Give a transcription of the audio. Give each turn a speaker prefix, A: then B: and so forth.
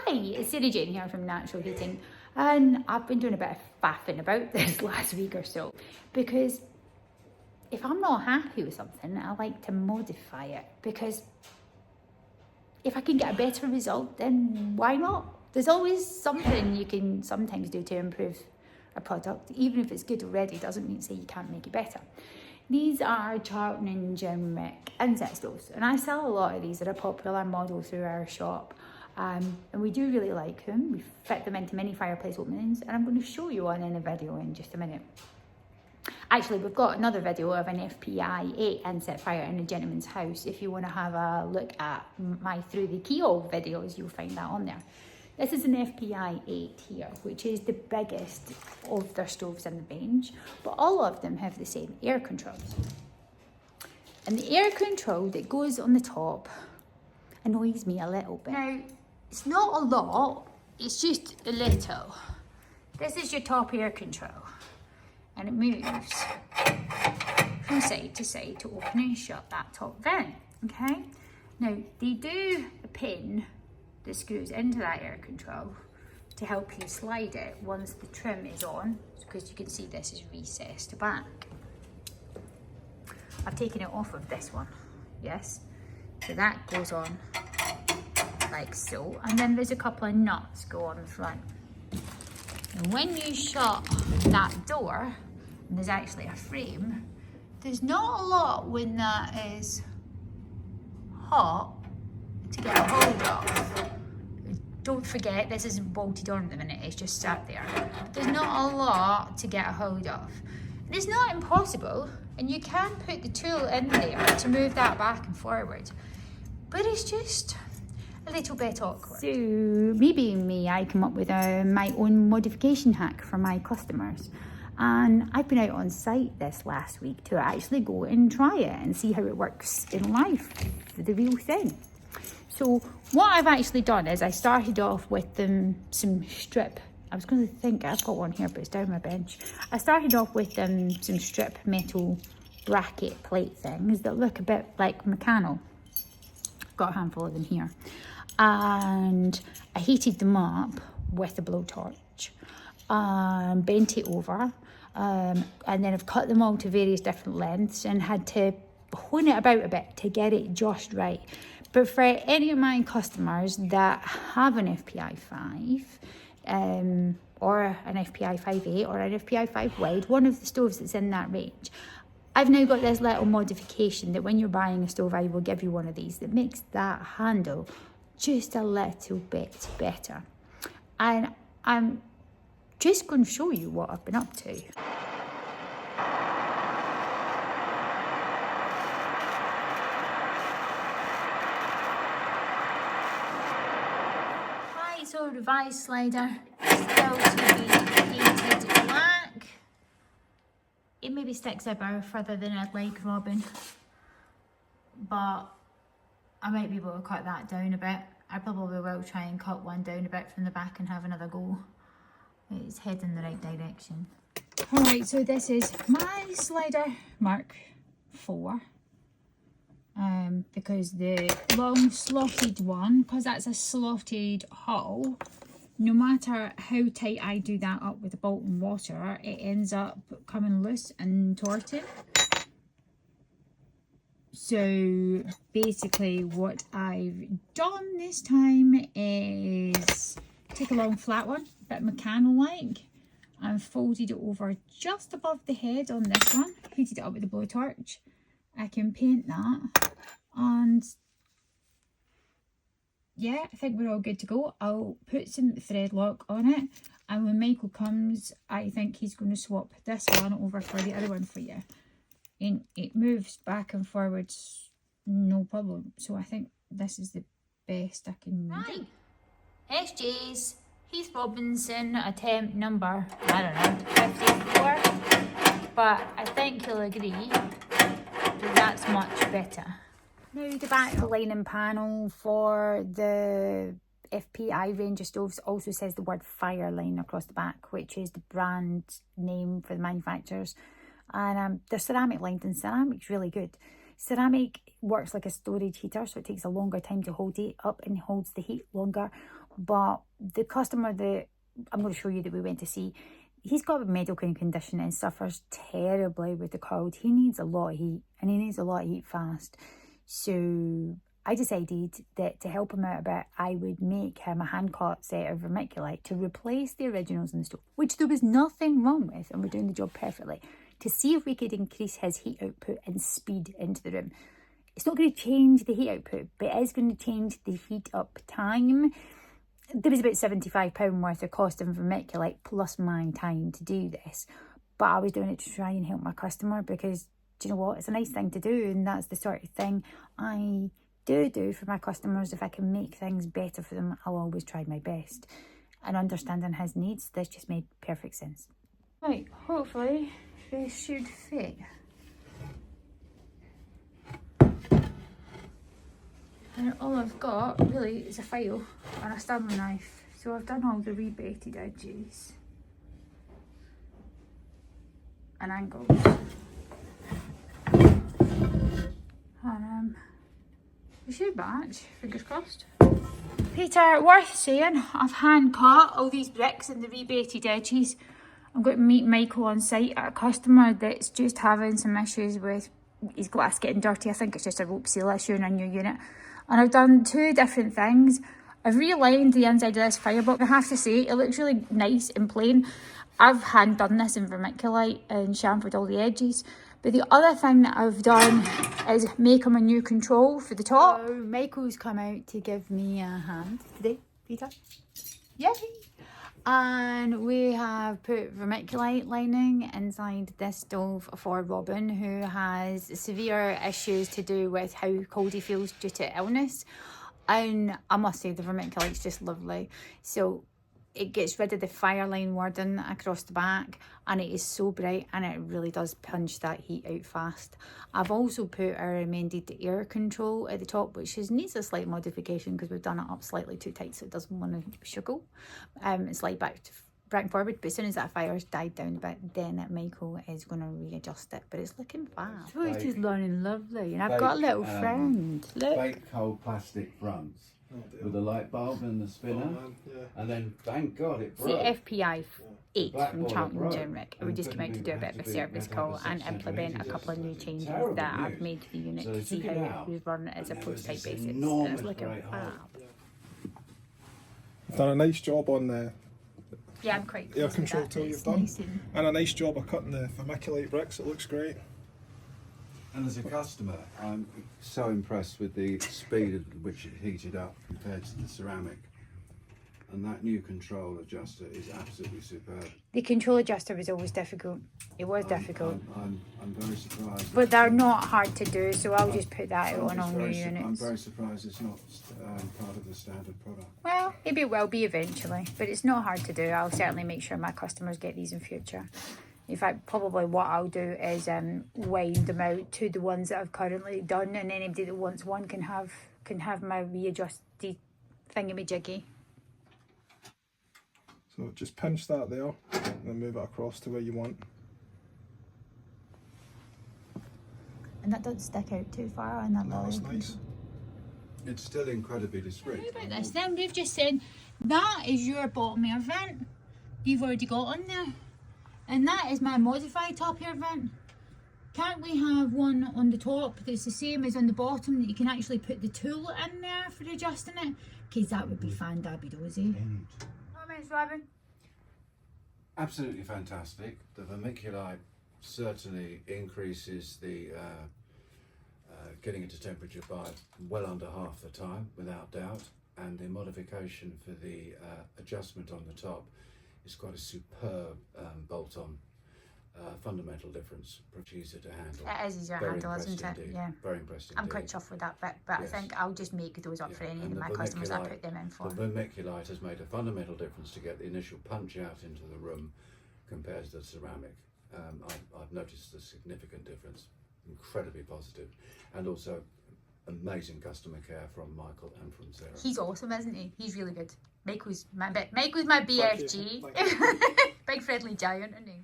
A: Hi, it's Sarah Jane here from Natural Heating, and I've been doing a bit of faffing about this last week or so, because if I'm not happy with something, I like to modify it, because if I can get a better result, then why not? There's always something you can sometimes do to improve a product. Even if it's good already, doesn't mean say you can't make it better. These are Charlton Jenrick Inset stoves, and I sell a lot of these. They're a popular model through our shop, and we do really like them. We fit them into many fireplace openings, and I'm going to show you one in a video in just a minute. Actually, we've got another video of an FPi8 inset fire in a gentleman's house. If you want to have a look at my Through the Keyhole videos, you'll find that on there. This is an FPi8 here, which is the biggest of their stoves in the range, but all of them have the same air controls. And the air control that goes on the top annoys me a little bit. Now, it's not a lot, it's just a little. This is your top air control, and it moves from side to side to open and shut that top vent, okay? Now, they do a pin that screws into that air control to help you slide it once the trim is on, because you can see this is recessed back. I've taken it off of this one, yes? So that goes on like so, and then there's a couple of nuts go on the front. And when you shut that door, and there's actually a frame, there's not a lot when that is hot to get a hold of. Don't forget, this isn't bolted on at the minute, it's just sat there. There's not a lot to get a hold of. And it's not impossible, and you can put the tool in there to move that back and forward, but it's just a little bit awkward. So, me being me, I come up with my own modification hack for my customers. And I've been out on site this last week to actually go and try it and see how it works in life, the real thing. So what I've actually done is I started off with some strip. I was going to think I've got one here, but it's down my bench. I started off with some strip metal bracket plate things that look a bit like mechanical. Got a handful of them here. And I heated them up with a blowtorch, bent it over, and then I've cut them all to various different lengths and had to hone it about a bit to get it just right. But for any of my customers that have an FPi5, or an FPi5 or an FPi5 wide, one of the stoves that's in that range, I've now got this little modification that when you're buying a stove, I will give you one of these that makes that handle just a little bit better. And I'm just going to show you what I've been up to. So revised slider, still to be painted black. It maybe sticks a bar further than I'd like, Robin, but I might be able to cut that down a bit. I probably will try and cut one down a bit from the back and have another go. It's heading in the right direction. Alright, so this is my slider Mark IV. Because the long slotted one, because that's a slotted hull, no matter how tight I do that up with a bolt and water, it ends up coming loose and torting. So basically what I've done this time is take a long flat one, a bit mechanical-like, and folded it over just above the head on this one, heated it up with a blowtorch. I can paint that, and yeah, I think we're all good to go. I'll put some thread lock on it, and when Michael comes, I think he's going to swap this one over for the other one for you. And it moves back and forwards, no problem. So I think this is the best I can do. SJ's Heath Robinson attempt number, I don't know, 54. But I think you'll agree that's much better. Now the back lining panel for the FPi range of stoves also says the word Fireline across the back, which is the brand name for the manufacturers. And they're ceramic lined, and ceramic's really good. Ceramic works like a storage heater, so it takes a longer time to hold it up and holds the heat longer. But the customer that I'm going to show you that we went to see, he's got a medical condition and suffers terribly with the cold. He needs a lot of heat, and he needs a lot of heat fast. So I decided that to help him out a bit, I would make him a hand-cut set of vermiculite to replace the originals in the stove, which there was nothing wrong with, and we're doing the job perfectly, to see if we could increase his heat output and speed into the room. It's not going to change the heat output, but it is going to change the heat up time. There was about £75 worth of cost of vermiculite plus my time to do this, but I was doing it to try and help my customer because, do you know what, it's a nice thing to do, and that's the sort of thing I do for my customers. If I can make things better for them, I'll always try my best. And understanding his needs, this just made perfect sense. Right, hopefully this should fit. And all I've got really is a file and a Stanley knife. So I've done all the rebated edges and angles. And we should match, fingers crossed. Peter, worth saying, I've hand cut all these bricks and the rebated edges. I'm going to meet Michael on site at a customer that's just having some issues with his glass getting dirty. I think it's just a rope seal issue in a new unit. And I've done two different things. I've realigned the inside of this firebox. I have to say, it looks really nice and plain. I've hand done this in vermiculite and chamfered all the edges. But the other thing that I've done is make him a new control for the top. So Michael's come out to give me a hand today, Peter. Yay! And we have put vermiculite lining inside this stove for Robin, who has severe issues to do with how cold he feels due to illness. And I must say, the vermiculite's just lovely. So it gets rid of the Fireline wording across the back, and it is so bright, and it really does punch that heat out fast. I've also put our amended air control at the top, which needs a slight modification because we've done it up slightly too tight, so it doesn't want to struggle. It's like back and forward, but as soon as that fire's died down a bit, then Michael is going to readjust it. But it's looking fab. So it's just learning lovely, and I've got a little friend. Look.
B: Fake cold plastic fronts. With a light bulb and the spinner, and then thank God it broke.
A: The FPi8 from Charlton Jenrick. We just came out to do a bit of a service call and implement a couple of new changes that I've made to the unit to see how it was run as a prototype basis. And it's looking fab.
C: You've done a nice job on the
A: I'm quite
C: air control tool you've done,
A: nice
C: and a nice job of cutting the vermiculite bricks. It looks great.
B: And as a customer, I'm so impressed with the speed at which it heated up compared to the ceramic. And that new control adjuster is absolutely superb.
A: The control adjuster was always difficult. It was difficult.
B: I'm very surprised.
A: But they're not hard to do, so I'll just put that out on all new units.
B: I'm very surprised it's not part of the standard product.
A: Well, maybe it will be eventually, but it's not hard to do. I'll certainly make sure my customers get these in future. In fact, probably what I'll do is wind them out to the ones that I've currently done, and anybody that wants one can have my readjusted thingamajiggy.
C: So just pinch that there, and then move it across to where you want.
A: And that doesn't stick out too far on that
C: No, that's nice.
B: It's still incredibly discreet.
A: What about this then? We've just said that is your bottom air vent you've already got on there. And that is my modified top air vent. Can't we have one on the top that's the same as on the bottom, that you can actually put the tool in there for adjusting it? Because that would be fan-dabby-dozy. Comments, Robin?
B: Absolutely fantastic. The vermiculite certainly increases the getting it to temperature by well under half the time, without doubt. And the modification for the adjustment on the top is quite a superb bolt-on fundamental difference, much easier to handle.
A: It is easier to handle, isn't it?
B: Indeed.
A: Yeah.
B: Very impressed indeed.
A: I'm quite chuffed with that bit, but yes. I think I'll just make those up for any of my customers I put them in for.
B: The vermiculite has made a fundamental difference to get the initial punch out into the room compared to the ceramic. I've noticed a significant difference, incredibly positive, and also amazing customer care from Michael and from Sarah.
A: He's awesome, isn't he? He's really good. Michael's my BFG.
C: Thank you.
A: Big friendly giant, isn't he?